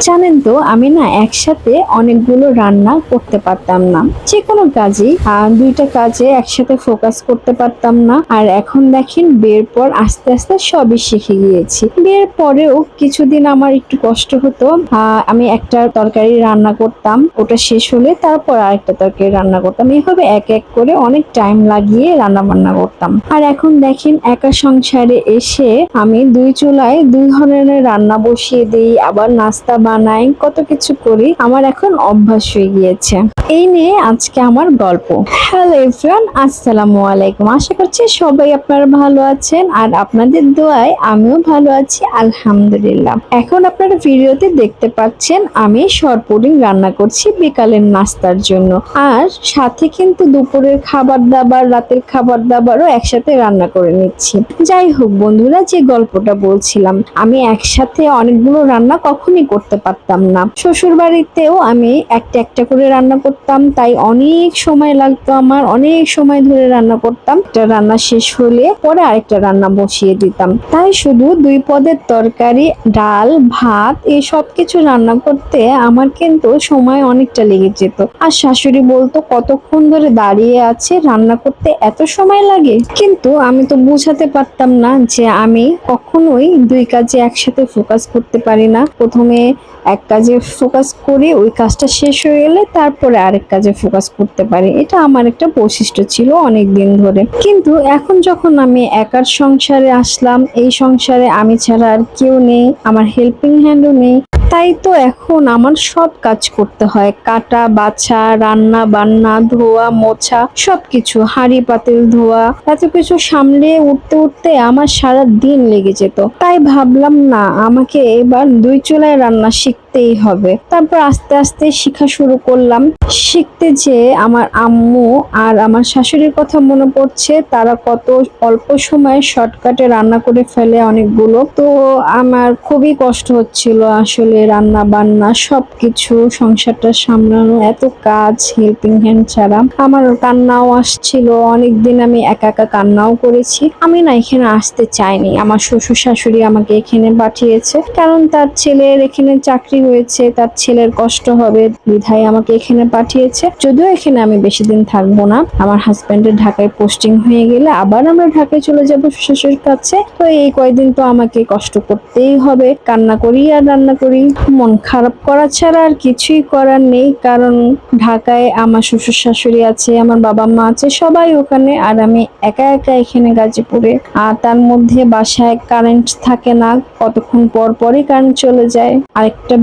জানেন তো আমি না একসাথে অনেকগুলো রান্না করতে পারতাম না, যে কোনো কাজই দুইটা কাজে একসাথে ফোকাস করতে পারতাম না। আর এখন দেখেন বিয়ের পর আস্তে আস্তে সবই শিখে গিয়েছি। বিয়ের পরেও কিছুদিন আমার একটু কষ্ট হতো। আমি একটা তরকারি রান্না করতাম, ওটা শেষ হলে তারপর আরেকটা তরকারি রান্না করতাম, এইভাবে এক এক করে অনেক টাইম লাগিয়ে রান্না বান্না করতাম। আর এখন দেখেন একা সংসারে এসে আমি দুই চুলায় দুই ধরনের রান্না বসিয়ে দিই, আবার নাস্তা বানাই, কত কিছু করি। আমার এখন অভ্যাস হয়ে গিয়েছে। এই নিয়ে আজকে আমার গল্প। হ্যালো এভরিওয়ান, আসসালামু আলাইকুম। আশা করছি সবাই আপনারা ভালো আছেন, আর আপনাদের দোয়ায় আমিও ভালো আছি আলহামদুলিল্লাহ। এখন আপনারা ভিডিওতে দেখতে পাচ্ছেন আমি সরপুরিং রান্না করছি বিকালের নাস্তার জন্য, আর সাথে কিন্তু দুপুরের খাবার দাবার, রাতের খাবার দাবারও একসাথে রান্না করে নিচ্ছি। যাই হোক বন্ধুরা, যে গল্পটা বলছিলাম, আমি একসাথে অনেকগুলো রান্না কখনই করতে পারতাম না। শ্বশুর বাড়িতেও আমি একটা একটা করে রান্না করতাম, তাই অনেক সময় লাগতো আমার, অনেক সময় ধরে রান্না করতাম। একটা রান্না শেষ হলে পরে আরেকটা রান্না বসিয়ে দিতাম। তাই শুধু দুই পদের তরকারি, ডাল, ভাত এই সব কিছু রান্না করতে আমার কিন্তু সময় অনেকটা লেগে যেত। আর শাশুড়ি বলতো কতক্ষণ ধরে দাঁড়িয়ে আছে, রান্না করতে এত সময় লাগে। কিন্তু আমি তো বুঝাতে পারতাম না যে আমি কখনোই দুই কাজে একসাথে ফোকাস করতে পারি না। প্রথমে এক কাজে ফোকাস করি, ওই কাজটা শেষ হয়ে গেলে তারপরে আরেক কাজে ফোকাস করতে পারি। এটা আমার একটা বৈশিষ্ট্য ছিল অনেক দিন ধরে। কিন্তু এখন যখন আমি একার সংসারে আসলাম, এই সংসারে আমি ছাড়া আর কেউ নেই, আমার হেল্পিং হ্যান্ডও নেই। তাই তো এখন আমার সব কাজ করতে হয়, কাটা বাছা, রান্না বান্না, ধোয়া মোছা, সবকিছু, হাঁড়ি পাতিল ধোয়া, এত কিছু সামলে উঠতে উঠতে আমার সারা দিন লেগে যেত। তাই ভাবলাম না, আমাকে এবার দুই চুলায় রান্না শিখতেই হবে। তারপর আস্তে আস্তে শিখা শুরু করলাম। শিখতে যে আমার আম্মু আর আমার শাশুড়ির কথা মনে পড়ছে, তারা কত অল্প সময়ে শর্টকাটে রান্না করে ফেলে অনেকগুলো। তো আমার খুবই কষ্ট হচ্ছিল আসলে, রান্না বান্না সবকিছু, সংসারটা সামলানো, এত কাজ হেল্পিং হ্যান্ড ছাড়া। আমার কান্নাও আসছিল, অনেকদিন আমি একা একা কান্নাও করেছি। আমি না এখানে আসতে চাইনি, আমার শ্বশুর শাশুড়ি আমাকে এখানে পাঠিয়েছে, কারণ তার ছেলের এখানে চাকরি হয়েছে, তার ছেলের কষ্ট হবে বিধায় আমাকে এখানে পাঠিয়েছে। যদিও এখানে আমি বেশি দিন থাকবো না, আমার হাজবেন্ডের ঢাকায় পোস্টিং হয়ে গেলে আবার আমরা ঢাকায় চলে যাব শ্বশুরের কাছে। তো এই কয়দিন তো আমাকে কষ্ট করতেই হবে, কান্না করি আর রান্না করি। মন খারাপ করা ছাড়া আর কিছুই করার নেই, কারণ ঢাকায় আমার শ্বশুর শাশুড়ি আছে, আমার বাবা মা আছে, সবাই ওখানে, আর আমি একা একা এখানে গাজীপুরে। আর তার মধ্যে বাসায় কারেন্ট থাকে না, কতক্ষণ পর পরই কারেন্ট চলে যায়। আরেকটা